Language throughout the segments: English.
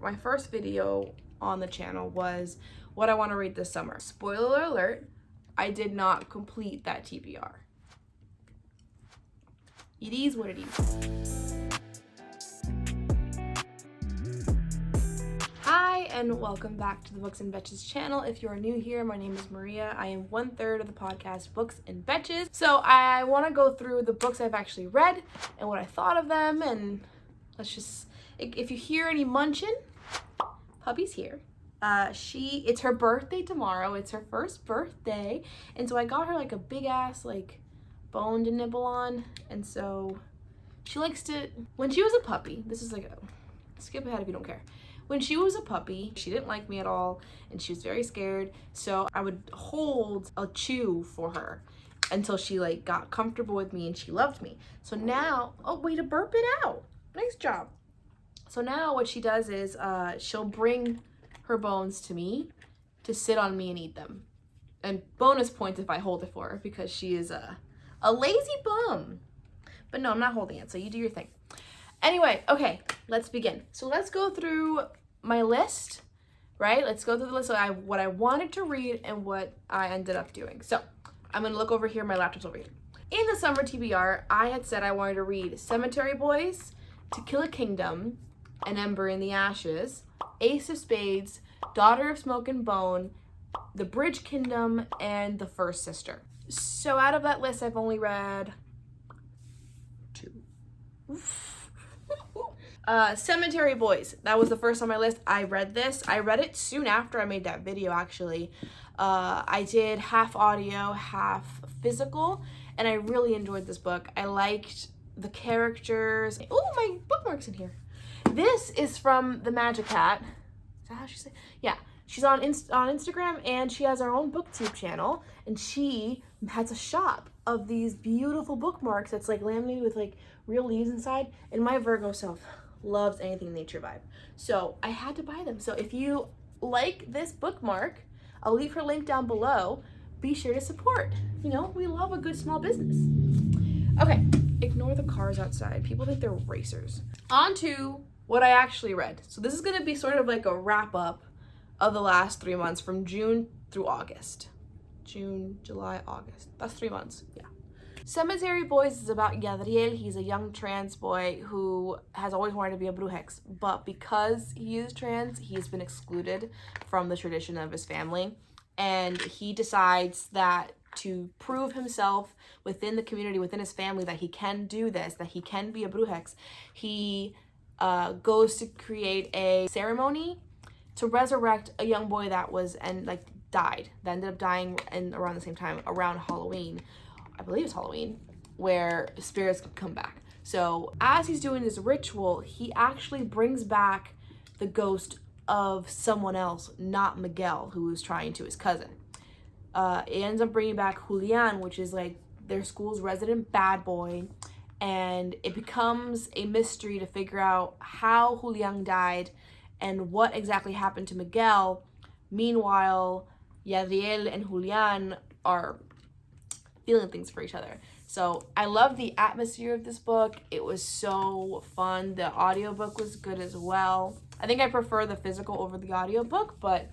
my first video on the channel was what I want to read this summer. Spoiler alert, I did not complete that TBR. It is what it is. Hi, and welcome back to the Books and Betches channel. If you are new here, my name is Maria. I am 1/3 of the podcast Books and Betches. So I want to go through the books I've actually read and what I thought of them, and let's just, if you hear any munching, Hubby's here. It's her birthday tomorrow. It's her first birthday, and so I got her like a big ass like bone to nibble on, and so she likes to, when she was a puppy, this is like skip ahead if you don't care. When she was a puppy, she didn't like me at all, and she was very scared, so I would hold a chew for her until she like got comfortable with me and she loved me. So now, oh, way to burp it out. Nice job. So now what she does is she'll bring her bones to me to sit on me and eat them. And bonus points if I hold it for her, because she is a lazy bum. But no, I'm not holding it, so you do your thing. Anyway, okay, let's begin. So let's go through my list, right? Let's go through the list of what I wanted to read and what I ended up doing. So I'm gonna look over here, my laptop's over here. In the Summer TBR, I had said I wanted to read Cemetery Boys, To Kill a Kingdom, and Ember in the Ashes, Ace of Spades, Daughter of Smoke and Bone, The Bridge Kingdom, and The First Sister. So out of that list, I've only read 2. Cemetery Boys. That was the first on my list. I read this. I read it soon after I made that video, actually. I did half audio, half physical, and I really enjoyed this book. I liked the characters. Oh, my bookmark's in here. This is from TheMagikat. Is that how she says? Yeah. She's on Instagram, and she has her own booktube channel, and she has a shop of these beautiful bookmarks that's like laminated with like real leaves inside, and my Virgo self loves anything nature vibe, so I had to buy them. So if you like this bookmark, I'll leave her link down below. Be sure to support. You know, we love a good small business. Okay, ignore the cars outside. People think they're racers. On to what I actually read. So this is going to be sort of like a wrap up of the last 3 months from June through August. June, July, August. That's 3 months. Yeah. Cemetery Boys is about Yadriel. He's a young trans boy who has always wanted to be a brujex, but because he is trans, he's been excluded from the tradition of his family, and he decides that to prove himself within the community, within his family, that he can do this, that he can be a brujex, he goes to create a ceremony to resurrect a young boy that died, that ended up dying around the same time, around Halloween. I believe it's Halloween, where spirits can come back. So as he's doing this ritual, he actually brings back the ghost of someone else, not Miguel, who was trying to his cousin. It ends up bringing back Julian, which is like their school's resident bad boy, and it becomes a mystery to figure out how Julian died and what exactly happened to Miguel. Meanwhile, Yadriel and Julian are feeling things for each other. So I love the atmosphere of this book. It was so fun. The audiobook was good as well. I think I prefer the physical over the audiobook, but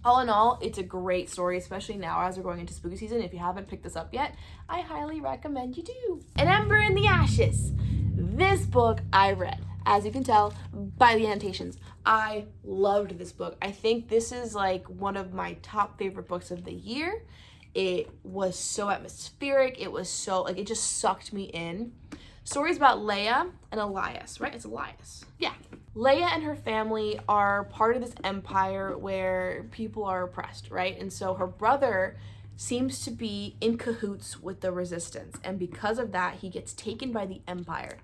all in all, it's a great story, especially now as we're going into spooky season. If you haven't picked this up yet, I highly recommend you do. An Ember in the Ashes. This book I read. As you can tell by the annotations, I loved this book. I think this is like one of my top favorite books of the year. It was so atmospheric. It was so, like, it just sucked me in. Stories about Leigh and Elias, right? It's Elias. Yeah. Leigh and her family are part of this empire where people are oppressed, right? And so her brother seems to be in cahoots with the resistance. And because of that, he gets taken by the empire.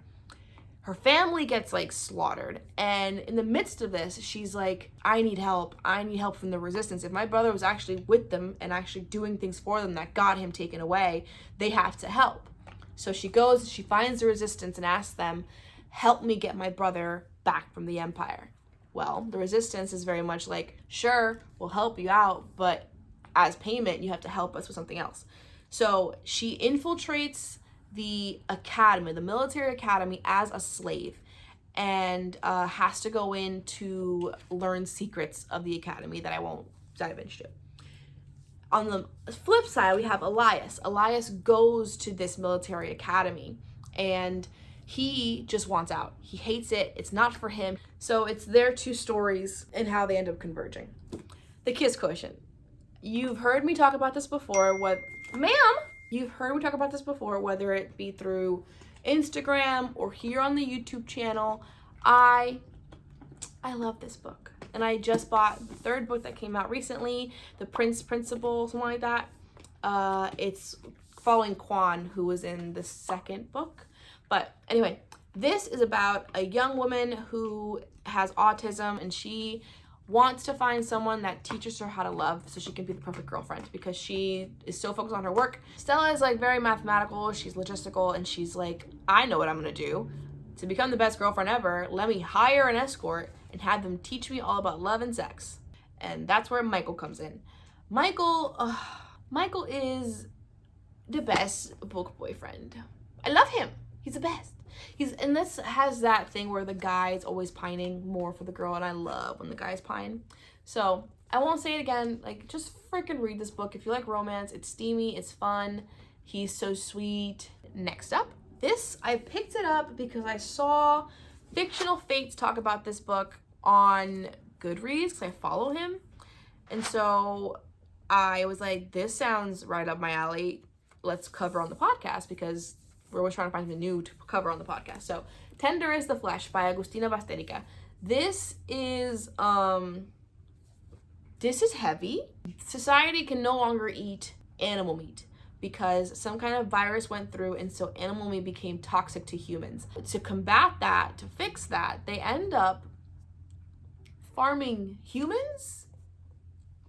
Her family gets like slaughtered, and in the midst of this, she's like, I need help from the resistance. If my brother was actually with them and actually doing things for them that got him taken away, they have to help. So she goes, she finds the resistance and asks them, help me get my brother back from the empire. Well, the resistance is very much like, sure, we'll help you out, but as payment, you have to help us with something else. So she infiltrates the academy, the military academy, as a slave. and has to go in to learn secrets of the academy that I won't dive into. On the flip side, we have Elias. Elias goes to this military academy, and he just wants out. He hates it. It's not for him. So it's their two stories and how they end up converging. The kiss quotient. You've heard me talk about this before. You've heard me talk about this before, whether it be through Instagram or here on the YouTube channel. I love this book. And I just bought the third book that came out recently, The Prince Principle, something like that. It's following Quan, who was in the second book. But anyway, this is about a young woman who has autism, and she wants to find someone that teaches her how to love so she can be the perfect girlfriend, because she is so focused on her work. Stella is like very mathematical, she's logistical, and she's like, I know what I'm gonna do. To become the best girlfriend ever, let me hire an escort and have them teach me all about love and sex. And that's where Michael comes in. Michael is the best book boyfriend. I love him. He's the best. And this has that thing where the guy's always pining more for the girl, and I love when the guys pine. So I won't say it again. Like, just freaking read this book. If you like romance, it's steamy, it's fun. He's so sweet. Next up, I picked it up because I saw Fictional Fates talk about this book on Goodreads because I follow him. And so I was like, this sounds right up my alley. Let's cover on the podcast, because we're always trying to find something new to cover on the podcast. So, Tender is the Flesh by Agustina Bazterrica. This is heavy. Society can no longer eat animal meat because some kind of virus went through, and so animal meat became toxic to humans. To combat that, to fix that, they end up farming humans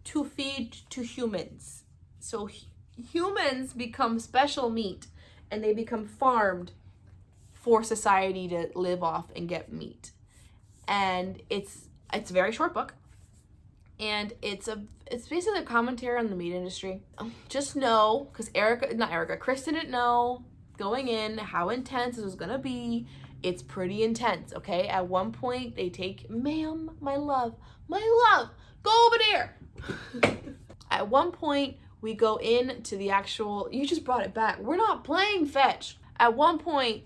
to feed to humans. So humans become special meat, and they become farmed for society to live off and get meat. And it's a very short book, and it's basically a commentary on the meat industry. Just know, because Kristen didn't know going in how intense this was gonna be. It's pretty intense, okay? At one point they take, ma'am, my love, go over there. At one point we go into the actual, you just brought it back. We're not playing fetch. At one point,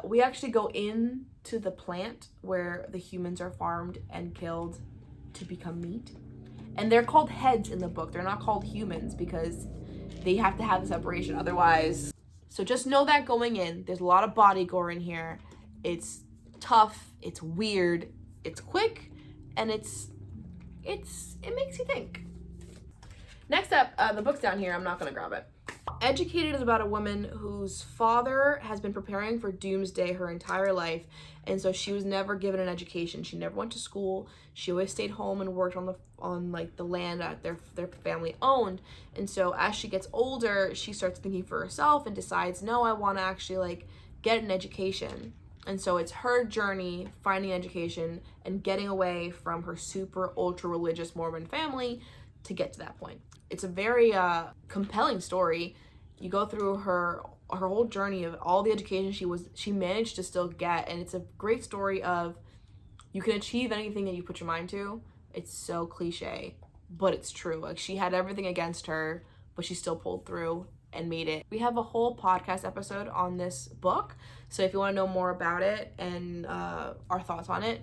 we actually go into the plant where the humans are farmed and killed to become meat. And they're called heads in the book. They're not called humans because they have to have the separation otherwise. So just know that going in. There's a lot of body gore in here. It's tough, it's weird, it's quick, and it makes you think. Next up, the book's down here. I'm not gonna grab it. Educated is about a woman whose father has been preparing for doomsday her entire life, and so she was never given an education. She never went to school. She always stayed home and worked on the land that their family owned. And so as she gets older, she starts thinking for herself and decides, no, I want to actually get an education. And so it's her journey finding education and getting away from her super ultra religious Mormon family to get to that point. It's a very compelling story. You go through her whole journey of all the education she managed to still get, and it's a great story of you can achieve anything that you put your mind to. It's so cliche, but it's true. Like, she had everything against her, but she still pulled through and made it. We have a whole podcast episode on this book, so if you want to know more about it and our thoughts on it,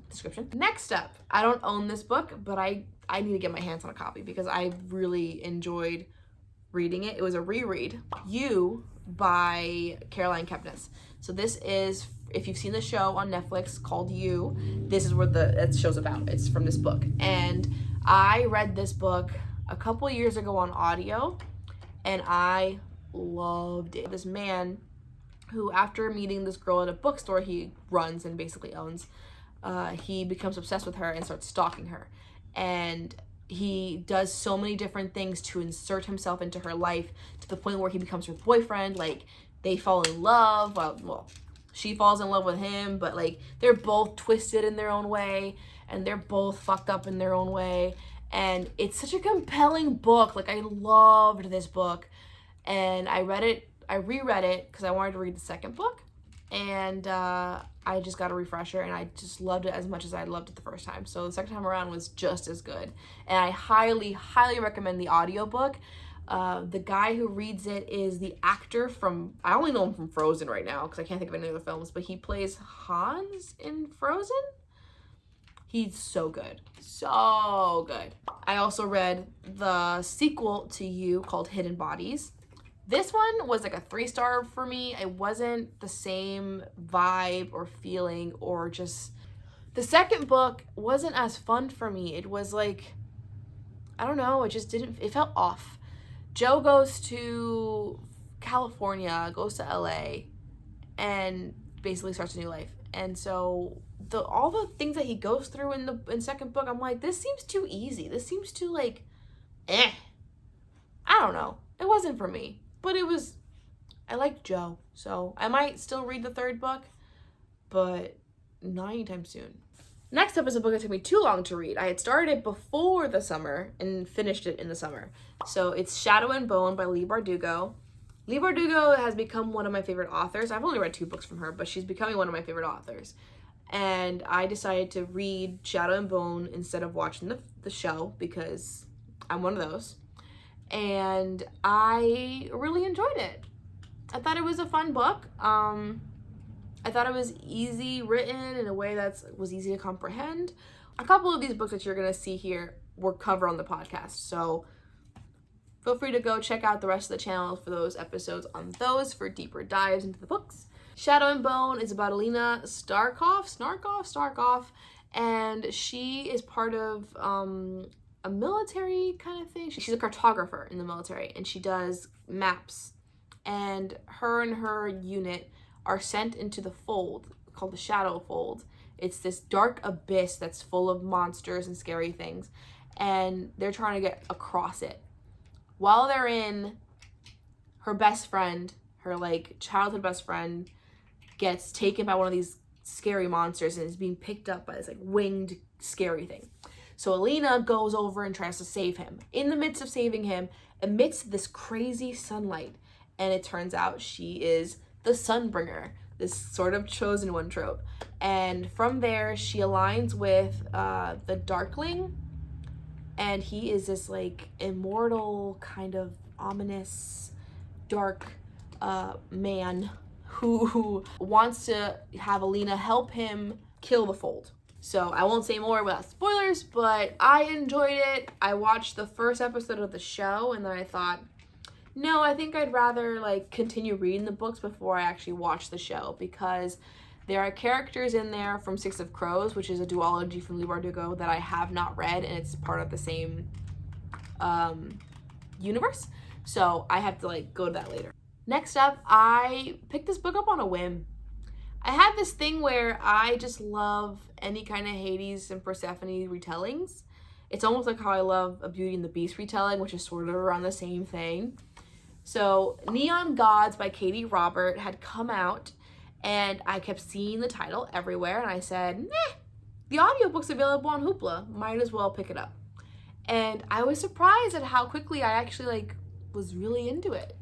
description. Next up, I don't own this book, but I need to get my hands on a copy because I really enjoyed reading it. It was a reread. You by Caroline Kepnes. So this is, if you've seen the show on Netflix called You, this is what that show's about. It's from this book. And I read this book a couple years ago on audio, and I loved it. This man who, after meeting this girl at a bookstore he runs and basically owns, he becomes obsessed with her and starts stalking her. And he does so many different things to insert himself into her life to the point where he becomes her boyfriend. Like, they fall in love. Well, she falls in love with him, but they're both twisted in their own way, and they're both fucked up in their own way. And it's such a compelling book. I loved this book, and I reread it because I wanted to read the second book, and I I just got a refresher, and I just loved it as much as I loved it the first time. So the second time around was just as good. And I highly, highly recommend the audiobook. The guy who reads it is the actor from, I only know him from Frozen right now because I can't think of any other films, but he plays Hans in Frozen. He's so good. So good. I also read the sequel to You called Hidden Bodies. This one was like a 3-star for me. It wasn't the same vibe or feeling, or just, the second book wasn't as fun for me. It was like, I don't know, it just didn't, it felt off. Joe goes to California, goes to LA, and basically starts a new life. And so all the things that he goes through in second book, I'm like, this seems too easy. This seems too like, I don't know. It wasn't for me. But I liked Joe. So I might still read the third book, but not anytime soon. Next up is a book that took me too long to read. I had started it before the summer and finished it in the summer. So it's Shadow and Bone by Leigh Bardugo. Leigh Bardugo has become one of my favorite authors. I've only read 2 books from her, but she's becoming one of my favorite authors. And I decided to read Shadow and Bone instead of watching the show, because I'm one of those. And I really enjoyed it. I thought it was a fun book. I thought it was easy written in a way that was easy to comprehend. A couple of these books that you're going to see here were covered on the podcast, so feel free to go check out the rest of the channel for those episodes on those for deeper dives into the books. Shadow and Bone is about Elena Snarkoff, and she is part of a military kind of thing. She's a cartographer in the military, and she does maps, and her unit are sent into the fold called the Shadow Fold. It's this dark abyss that's full of monsters and scary things, and they're trying to get across it. While they're in, her best friend, her like childhood best friend, gets taken by one of these scary monsters and is being picked up by this like winged scary thing. So Elena goes over and tries to save him. In the midst of saving him, amidst this crazy sunlight, and it turns out she is the Sunbringer, this sort of chosen one trope. And from there, she aligns with the Darkling, and he is this like immortal, kind of ominous, dark man who wants to have Elena help him kill the Fold. So I won't say more without spoilers, but I enjoyed it. I watched the first episode of the show, and then I thought, no, I think I'd rather like continue reading the books before I actually watch the show, because there are characters in there from Six of Crows, which is a duology from Leigh Bardugo that I have not read, and it's part of the same universe. So I have to like go to that later. Next up, I picked this book up on a whim. I had this thing where I just love any kind of Hades and Persephone retellings. It's almost like how I love a Beauty and the Beast retelling, which is sort of around the same thing. So Neon Gods by Katee Robert had come out, and I kept seeing the title everywhere, and I said, the audiobook's available on Hoopla, might as well pick it up. And I was surprised at how quickly I actually like was really into it.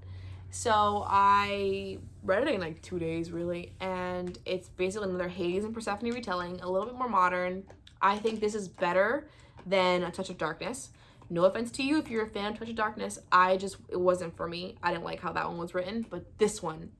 So I read it in like 2 days really, and it's basically another Hades and Persephone retelling, a little bit more modern. I think this is better than A Touch of Darkness. No offense to you if you're a fan of Touch of Darkness, it wasn't for me. I didn't like how that one was written, but this one,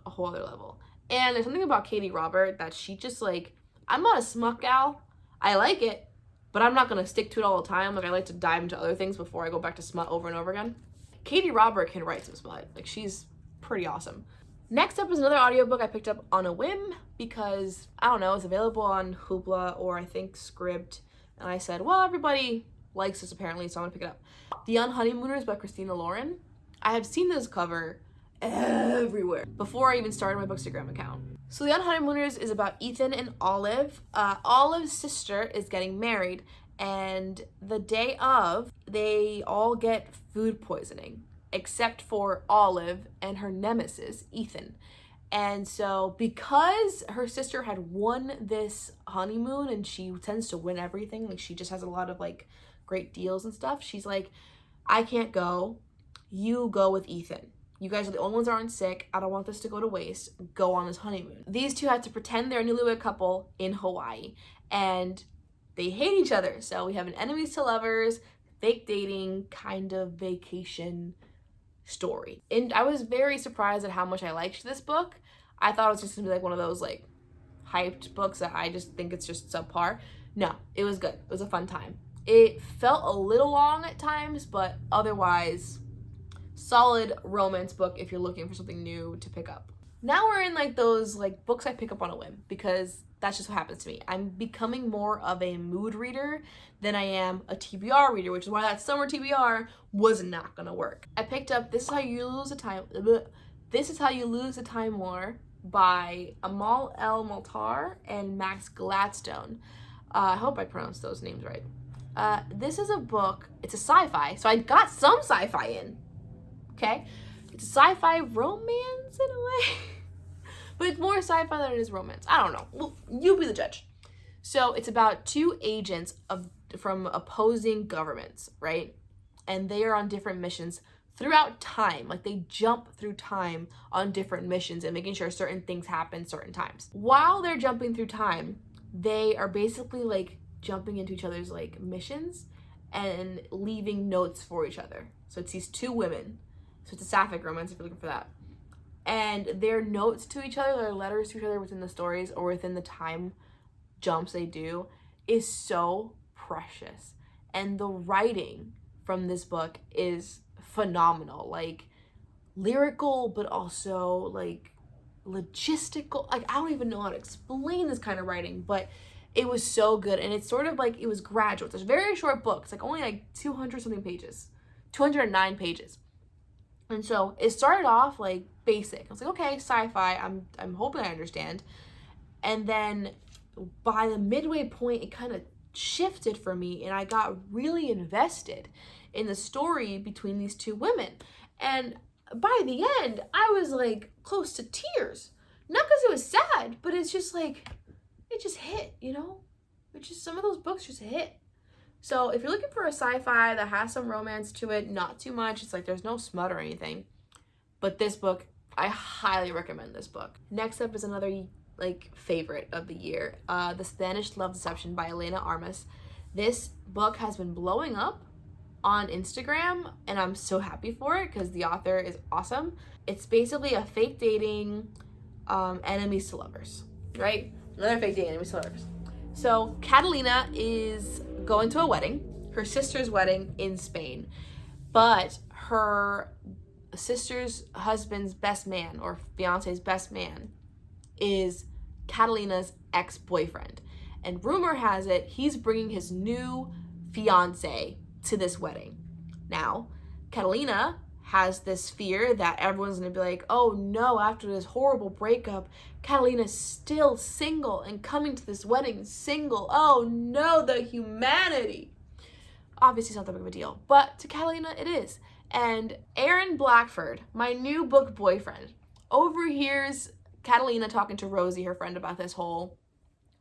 a whole other level. And there's something about Katee Robert that she just like, I'm not a smut gal. I like it, but I'm not gonna stick to it all the time. Like I like to dive into other things before I go back to smut over and over again. Katee Robert can write some smut. Like she's pretty awesome. Next up is another audiobook I picked up on a whim because, I don't know, it's available on Hoopla or I think Scribd. And I said, well, everybody likes this apparently, so I'm gonna pick it up. The Unhoneymooners by Christina Lauren. I have seen this cover everywhere before I even started my Bookstagram account. So The Unhoneymooners is about Ethan and Olive. Olive's sister is getting married, and the day of, they all get food poisoning, except for Olive and her nemesis, Ethan. And so because her sister had won this honeymoon, and she tends to win everything, like she just has a lot of like great deals and stuff, she's like, I can't go, you go with Ethan. You guys are the only ones that aren't sick. I don't want this to go to waste. Go on this honeymoon. These two had to pretend they're a newlywed couple in Hawaii, and they hate each other. So we have an enemies to lovers, fake dating kind of vacation story. And I was very surprised at how much I liked this book. I thought it was just gonna be like one of those like hyped books that I just think it's just subpar. No, it was good. It was a fun time. It felt a little long at times, but otherwise solid romance book if you're looking for something new to pick up. Now we're in like those like books I pick up on a whim, because that's just what happens to me. I'm becoming more of a mood reader than I am a TBR reader, which is why that Summer TBR was not gonna work. I picked up This Is How You Lose the Time War by Amal El-Mohtar and Max Gladstone. I hope I pronounced those names right. This is a book, it's a sci-fi, so I got some sci-fi in. Okay, it's a sci-fi romance in a way, but it's more sci-fi than it is romance. I don't know. Well, you be the judge. So it's about two agents from opposing governments, right? And they are on different missions throughout time. Like they jump through time on different missions and making sure certain things happen certain times. While they're jumping through time, they are basically like jumping into each other's like missions and leaving notes for each other. So it's these two women. So it's a sapphic romance if you're looking for that. And their notes to each other, their letters to each other within the stories or within the time jumps they do is so precious. And the writing from this book is phenomenal. Like lyrical, but also like logistical. Like I don't even know how to explain this kind of writing, but it was so good. And it's sort of like, it was gradual. It's a very short book. It's like only like 200 something pages, 209 pages. And so it started off like basic. I was like, okay, sci-fi, I'm hoping I understand. And then by the midway point, it kind of shifted for me and I got really invested in the story between these two women. And by the end, I was like close to tears. Not because it was sad, but it's just like, it just hit, you know? It just, some of those books just hit. So if you're looking for a sci-fi that has some romance to it, not too much, it's like there's no smut or anything. But this book, I highly recommend this book. Next up is another like favorite of the year, The Spanish Love Deception by Elena Armas. This book has been blowing up on Instagram and I'm so happy for it because the author is awesome. It's basically a fake dating enemies to lovers, right? Another fake dating enemies to lovers. So Catalina is going to a wedding, her sister's wedding in Spain, but her sister's husband's best man or fiance's best man is Catalina's ex-boyfriend. And rumor has it he's bringing his new fiance to this wedding. Now, Catalina has this fear that everyone's gonna be like, oh no, after this horrible breakup, Catalina's still single and coming to this wedding single. Oh no, the humanity. Obviously it's not that big of a deal, but to Catalina it is. And Aaron Blackford, my new book boyfriend, overhears Catalina talking to Rosie, her friend, about this whole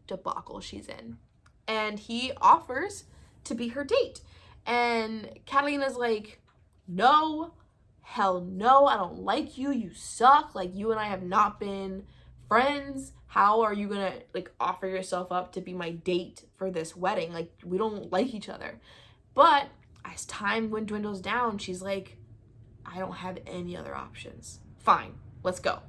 debacle she's in. And he offers to be her date. And Catalina's like, no, hell no, I don't like you, you suck, like you and I have not been friends. How are you gonna like offer yourself up to be my date for this wedding? Like we don't like each other. But as time dwindles down, she's like, I don't have any other options. Fine, let's go.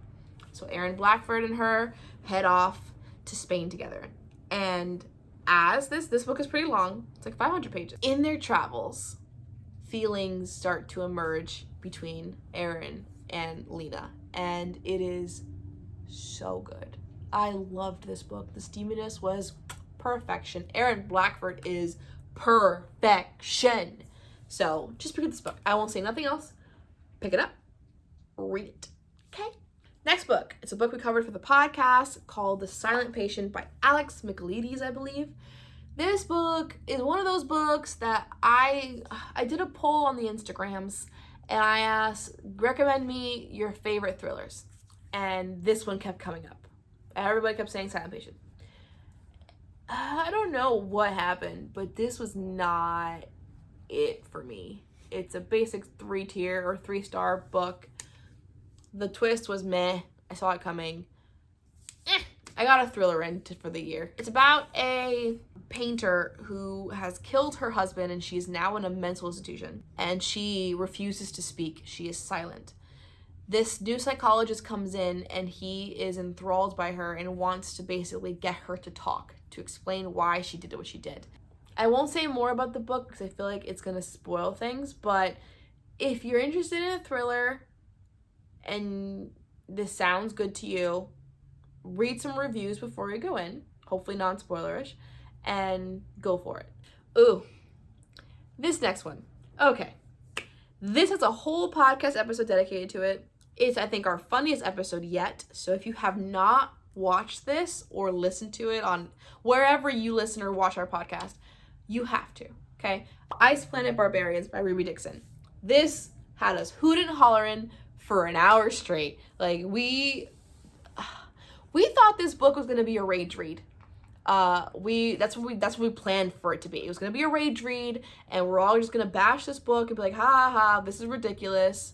So Aaron Blackford and her head off to Spain together. And as this book is pretty long, it's like 500 pages. In their travels, feelings start to emerge between Aaron and Lena, and it is so good. I loved this book. The steaminess was perfection. Aaron Blackford is perfection. So just pick up this book. I won't say nothing else. Pick it up, read it. Okay. Next book. It's a book we covered for the podcast called The Silent Patient by Alex Michaelides, I believe. This book is one of those books that I did a poll on the Instagrams and I asked, recommend me your favorite thrillers. And this one kept coming up. Everybody kept saying Silent Patient. I don't know what happened, but this was not it for me. It's a basic 3-tier or 3-star book. The twist was meh. I saw it coming. I got a thriller for the year. It's about a painter who has killed her husband and she's now in a mental institution. And she refuses to speak. She is silent. This new psychologist comes in and he is enthralled by her and wants to basically get her to talk, to explain why she did what she did. I won't say more about the book because I feel like it's going to spoil things, but if you're interested in a thriller and this sounds good to you, read some reviews before you go in, hopefully non-spoilerish, and go for it. Ooh, this next one. Okay. This has a whole podcast episode dedicated to it. It's, I think, our funniest episode yet. So if you have not watched this or listened to it on wherever you listen or watch our podcast, you have to, okay? Planet Barbarians by Ruby Dixon. This had us hooting and hollering for an hour straight. Like, we thought this book was gonna be a rage read. That's what we planned for it to be. It was gonna be a rage read, and we're all just gonna bash this book and be like, ha ha ha, this is ridiculous.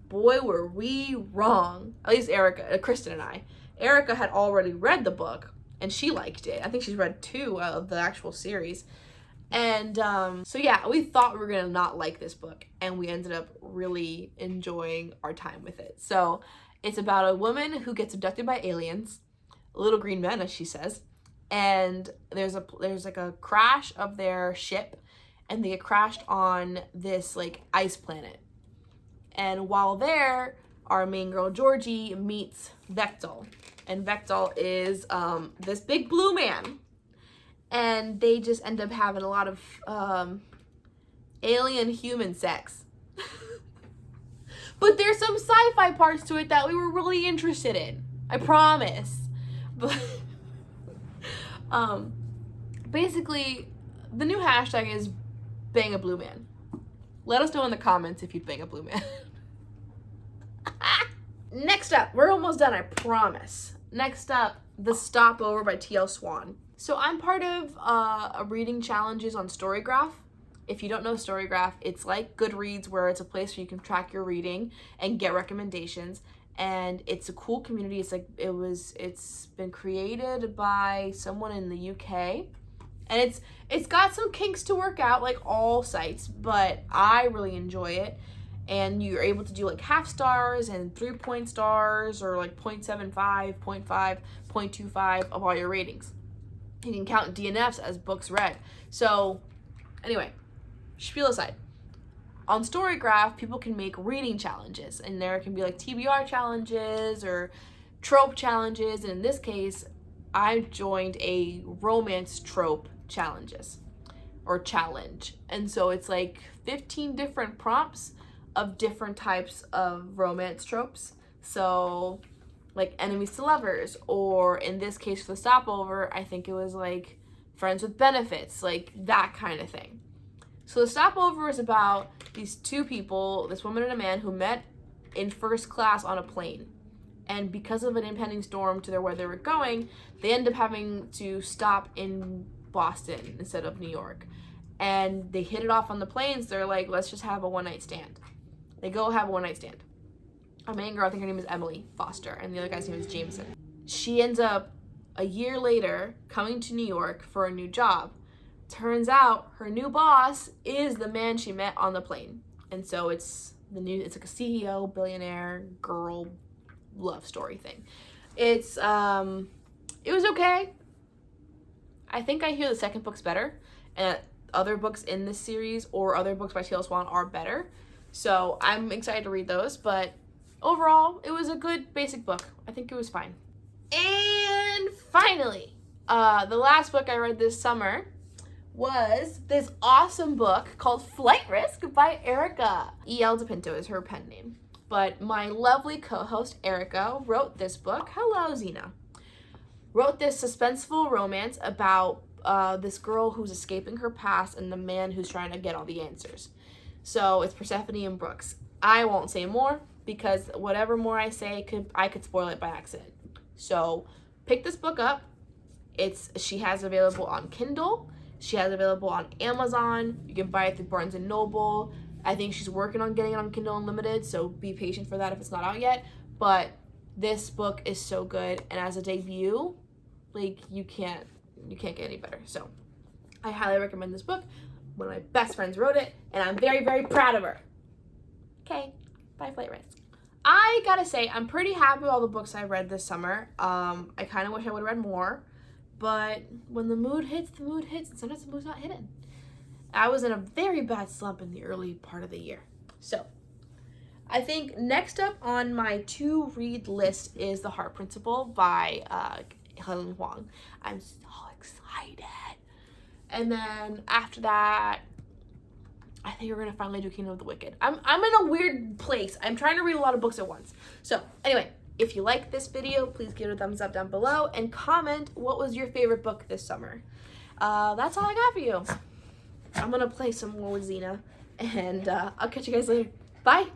Boy, were we wrong. At least Kristen and I. Erica had already read the book, and she liked it. I think she's read 2 of the actual series. And so yeah, we thought we were gonna not like this book, and we ended up really enjoying our time with it. So it's about a woman who gets abducted by aliens, little green men, as she says, and there's like a crash of their ship, and they get crashed on this like ice planet. And while there, our main girl Georgie meets Vectel, and Vectel is this big blue man, and they just end up having a lot of alien human sex. But there's some sci-fi parts to it that we were really interested in. I promise. But basically, the new hashtag is bang a blue man. Let us know in the comments if you'd bang a blue man. Next up, we're almost done, I promise. Next up, The Stopover by T.L. Swan. So I'm part of a reading challenges on Storygraph. If you don't know Storygraph, it's like Goodreads, where it's a place where you can track your reading and get recommendations. And it's a cool community. It's been created by someone in the UK. And it's got some kinks to work out, like all sites, but I really enjoy it. And you're able to do like half stars and 3-point stars, or like 0.75, 0.5, 0.25 of all your ratings. You can count DNFs as books read. So anyway, spiel aside. On Storygraph, people can make reading challenges, and there can be like TBR challenges or trope challenges. And in this case, I joined a romance trope challenge. And so it's like 15 different prompts of different types of romance tropes. So like enemies to lovers, or in this case for The Stopover, I think it was like friends with benefits, like that kind of thing. So The Stopover is about these 2 people, this woman and a man, who met in first class on a plane. And because of an impending storm to where they were going, they end up having to stop in Boston instead of New York. And they hit it off on the planes. They're like, let's just have a one-night stand. They go have a one-night stand. Our main girl, I think her name is Emily Foster, and the other guy's name is Jameson. She ends up, a year later, coming to New York for a new job. Turns out her new boss is the man she met on the plane. And so it's like a CEO, billionaire, girl love story thing. It was okay. I think I hear the second book's better, and other books in this series or other books by T.L. Swan are better. So I'm excited to read those, but overall, it was a good basic book. I think it was fine. And finally, the last book I read this summer was this awesome book called Flight Risk by Erica. E.L. Depinto is her pen name. But my lovely co-host Erica wrote this book. Hello, Zena. Wrote this suspenseful romance about this girl who's escaping her past and the man who's trying to get all the answers. So it's Persephone and Brooks. I won't say more because whatever more I say, I could spoil it by accident. So pick this book up. She has available on Kindle. She has available on Amazon. You can buy it through Barnes & Noble. I think she's working on getting it on Kindle Unlimited, so be patient for that if it's not out yet. But this book is so good, and as a debut, like, you can't get any better. So I highly recommend this book. One of my best friends wrote it, and I'm very, very proud of her. Okay, bye Flight Risk. I gotta say, I'm pretty happy with all the books I read this summer. I kind of wish I would have read more, but when the mood hits, and sometimes the mood's not hidden. I was in a very bad slump in the early part of the year. So I think next up on my to-read list is The Heart Principle by Helen and Hoang. I'm so excited. And then after that, I think we're going to finally do Kingdom of the Wicked. I'm in a weird place. I'm trying to read a lot of books at once. So anyway, if you like this video, please give it a thumbs up down below and comment what was your favorite book this summer. That's all I got for you. I'm going to play some more with Xena, and I'll catch you guys later. Bye.